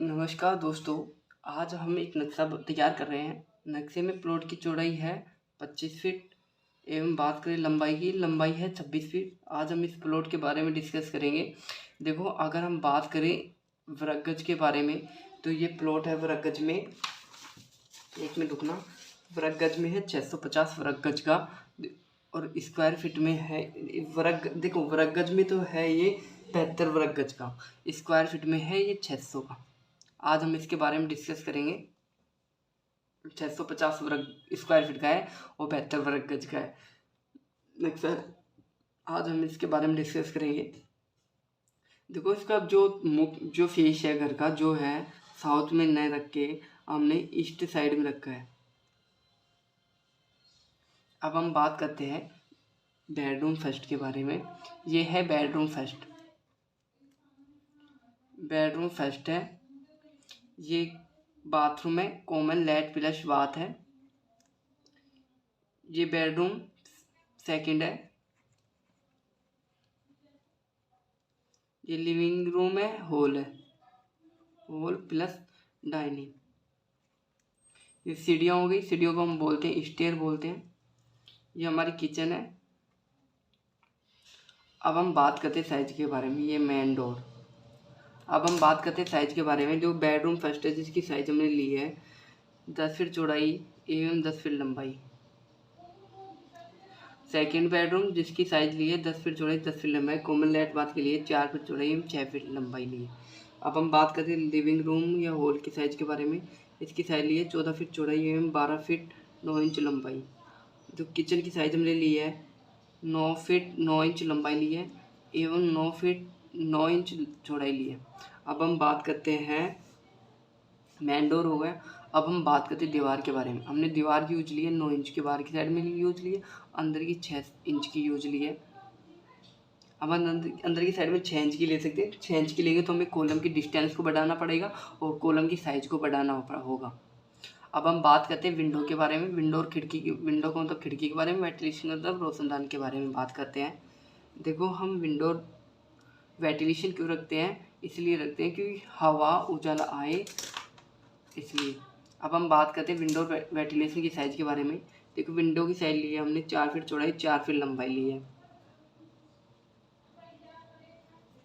नमस्कार दोस्तों। आज हम एक नक्शा तैयार कर रहे हैं। नक्शे में प्लॉट की चौड़ाई है 25 फीट एवं बात करें लंबाई की, लंबाई है 26 फीट। आज हम इस प्लॉट के बारे में डिस्कस करेंगे। देखो, अगर हम बात करें वर्ग गज के बारे में तो ये प्लॉट है वर्ग गज में, एक मिनट रुकना, वर्ग गज में है 650 वर्ग गज का, और स्क्वायर फीट में है देखो वर्ग गज में तो है ये 75 वर्ग गज का, स्क्वायर फीट में है ये 600 का। आज हम इसके बारे में डिस्कस करेंगे। 650 वर्ग स्क्वायर फीट का है और 72 वर्ग गज का है। नेक्स्ट सर, आज हम इसके बारे में डिस्कस करेंगे। देखो, इसका जो फेस है घर का, जो है साउथ में न रख के हमने ईस्ट साइड में रखा है। अब हम बात करते हैं बेडरूम फर्स्ट के बारे में। ये है बेडरूम फर्स्ट। बेडरूम फर्स्ट है, ये बाथरूम है, कॉमन लेट प्लस बाथ है। ये बेडरूम सेकंड है, ये लिविंग रूम है, हॉल है, हॉल प्लस डाइनिंग। ये सीढ़ियाँ हो गई, सीढ़ियों को हम बोलते हैं स्टेयर बोलते हैं। ये हमारी किचन है। अब हम बात करते हैं साइज के बारे में। ये मेन डोर। अब हम बात करते हैं साइज के बारे में। जो बेडरूम फर्स्ट है, जिसकी साइज हमने ली है 10 फीट चौड़ाई एवं 10 फीट लंबाई। सेकंड बेडरूम, जिसकी साइज ली है 10 फीट चौड़ाई 10 फीट लंबाई, कॉमन लेट बाथ के लिए 4 फीट चौड़ाई एवं 6 फीट लंबाई ली है। अब हम बात करते हैं लिविंग रूम या हॉल की साइज के बारे में। इसकी साइज ली है 14 फीट चौड़ाई एवं 12 फीट 9 इंच लंबाई। जो किचन की साइज हमने ली है 9 फीट 9 इंच लंबाई ली है एवं 9 फीट 9 इंच चौड़ाई ली है। अब हम बात करते हैं, मेन डोर हो गया। अब हम बात करते हैं दीवार के बारे में। हमने दीवार की यूज ली है 9 इंच की, बाहर की साइड में यूज ली है, अंदर की 6 इंच की यूज ली है। अब अंदर की साइड में 6 इंच की ले सकते हैं। 6 इंच की लेंगे तो हमें कॉलम की डिस्टेंस को बढ़ाना पड़ेगा और कॉलम की साइज को बढ़ाना होगा। अब हम बात करते हैं विंडो के बारे में। विंडो और खिड़की की, विंडो का मतलब खिड़की के बारे में, वेंटिलेशन मतलब रोशनदान के बारे में बात करते हैं। देखो, हम विंडो वेंटिलेशन क्यों रखते हैं? इसलिए रखते हैं क्योंकि हवा उजाला आए, इसलिए। अब हम बात करते हैं विंडो वेंटिलेशन की साइज के बारे में। देखो, विंडो की साइज ली है हमने 4 फीट चौड़ाई 4 फीट लंबाई ली है।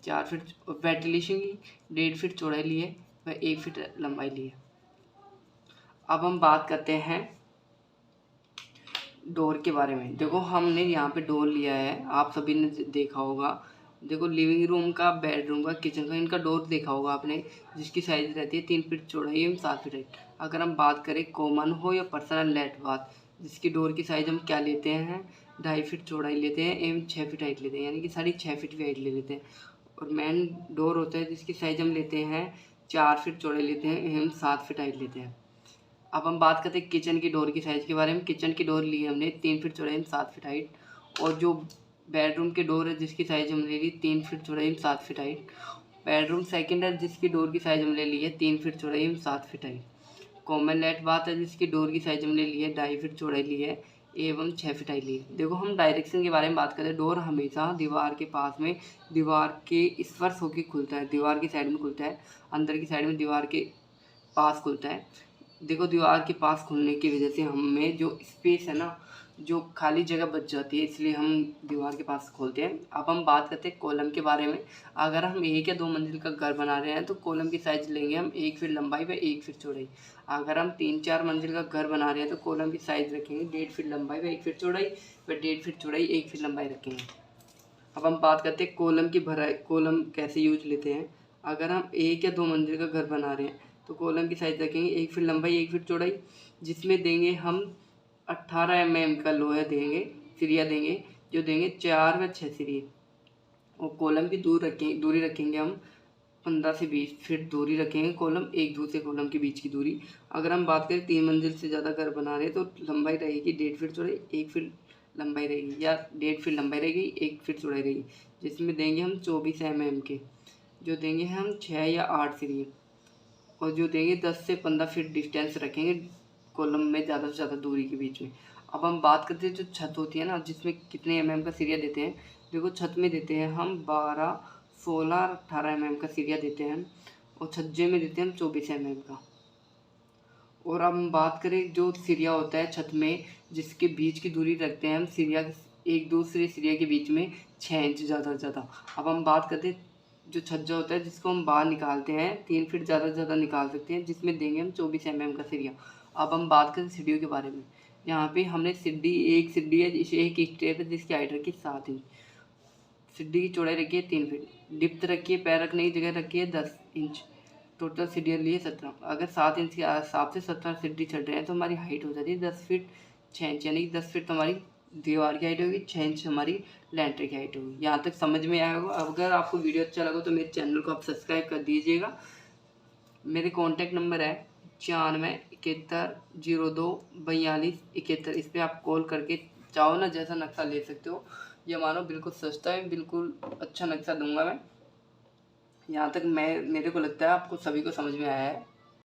4 फीट वेंटिलेशन की 1.5 फीट चौड़ाई ली है व 1 फीट लंबाई ली है। अब हम बात करते हैं डोर के बारे में। देखो, हमने यहाँ पे डोर लिया है, आप सभी ने देखा होगा। देखो, लिविंग रूम का, बेडरूम का, किचन का, इनका डोर देखा होगा आपने, जिसकी साइज रहती है 3 फीट चौड़ाई एवं 7 फीट हाइट। अगर हम बात करें कॉमन हो या पर्सनल लेट बाथ, जिसकी डोर की साइज हम क्या लेते हैं, 2.5 फीट चौड़ाई लेते हैं एवं 6 फीट हाइट लेते हैं, यानी कि 6.5 फीट की हाइट ले लेते हैं। और मेन डोर होता है जिसकी साइज हम लेते हैं 4 फीट चौड़ाई लेते हैं एवं 7 फीट हाइट लेते हैं। अब हम बात करते हैं किचन की डोर की साइज़ के बारे में। किचन की डोर ली है हमने 3 फीट चौड़ाई 7 फीट हाइट, और जो बेडरूम की डोर है जिसकी साइज़ हमने ली 3 फीट चौड़ाई 7 फीट हाइट। बेडरूम सेकंड है जिसकी डोर की साइज़ हमने ली है 3 फीट चौड़ाई 7 फीट हाइट। कॉमन लेट बाथ है जिसकी डोर की साइज़ हमने ली है 2.5 फीट चौड़ाई ली है एवं 6 फीट हाइट ली है। देखो, हम डायरेक्शन के बारे में बात करें, डोर हमेशा दीवार के पास में, दीवार के स्पर्श होकर खुलता है, दीवार की साइड में खुलता है, अंदर की साइड में दीवार के पास खुलता है। देखो, दीवार के पास खुलने की वजह से हमें जो स्पेस है ना, जो खाली जगह बच जाती है, इसलिए हम दीवार के पास खोलते हैं। अब हम बात करते हैं कॉलम के बारे में। अगर हम 1 या 2 मंजिल का घर बना रहे हैं तो कॉलम की साइज लेंगे हम 1 फीट लंबाई व 1 फीट चौड़ाई। अगर हम 3-4 मंजिल का घर बना रहे हैं तो कॉलम की साइज रखेंगे 1.5 फीट लंबाई व 1 फीट चौड़ाई, व 1.5 फीट चौड़ाई 1 फीट लंबाई रखेंगे। अब हम बात करते हैं कॉलम की भराई, कॉलम कैसे यूज लेते हैं। अगर हम 1 या 2 मंजिल का घर बना रहे हैं तो कॉलम की साइज रखेंगे 1 फीट लंबाई 1 फीट चौड़ाई, जिसमें देंगे हम 18 mm का लोहा देंगे, सिरिया देंगे, जो देंगे 4 व 6 सिरिये। और कॉलम की दूरी रखेंगे हम 15 से 20 फीट दूरी रखेंगे, कॉलम एक दूसरे कॉलम के बीच की दूरी। अगर हम बात करें 3 मंजिल से ज़्यादा घर बना रहे हैं तो लंबाई रहेगी 1.5 फीट चौड़ाई 1 फीट लंबाई रहेगी, या 1.5 फीट लंबाई रहेगी 1 फीट चौड़ाई रहेगी, जिसमें देंगे हम 24 mm के, जो देंगे हम 6 या 8 सिरिये। और जो देंगे 10 से 15 फीट डिस्टेंस रखेंगे कॉलम में, ज़्यादा से ज़्यादा दूरी के बीच में। अब हम बात करते हैं जो छत होती है ना, जिसमें कितने mm का सिरिया देते हैं। देखो, छत में देते हैं हम 12, 16, 18 mm का सिरिया देते हैं। और छज्जे में देते हैं हम 24 mm का। और अब हम बात करें जो सिरिया होता है छत में, जिसके बीच की दूरी रखते हैं हम सिरिया एक दूसरे सिरिया के बीच में 6 इंच ज़्यादा से ज़्यादा। अब हम बात करते हैं जो छज्जा होता है जिसको हम बाहर निकालते हैं 3 फीट ज़्यादा से ज़्यादा निकाल सकते हैं, जिसमें देंगे हम 24 mm का सिरिया। अब हम बात करें सीढ़ियों के बारे में। यहाँ पे हमने एक सीढ़ी है, इसे एक स्टेप है जिसकी हाइट रखी 7 इंच, सीढ़ी की चौड़ाई रखी है 3 फीट, डिप्थ रखी है पैर रखने की जगह रखी है 10 इंच, टोटल सीढ़ियाँ लिए 17। अगर 7 इंच के हिसाब से 17 सीढ़ी चढ़ रहे हैं तो हमारी हाइट हो जाती है 10 फीट 6 इंच, यानी कि 10 फीट तो हमारी दीवार की हाइट होगी, 6 इंच हमारी लेंटर की हाइट होगी। यहाँ तक समझ में आया होगा। अगर आपको वीडियो अच्छा लगा तो मेरे चैनल को आप सब्सक्राइब कर दीजिएगा। मेरे कॉन्टैक्ट नंबर है 9471024271। इस पर आप कॉल करके चाहो ना जैसा नक्शा ले सकते हो। ये मानो बिल्कुल सस्ता है, बिल्कुल अच्छा नक्शा दूंगा मैं। यहाँ तक मेरे को लगता है आपको सभी को समझ में आया है।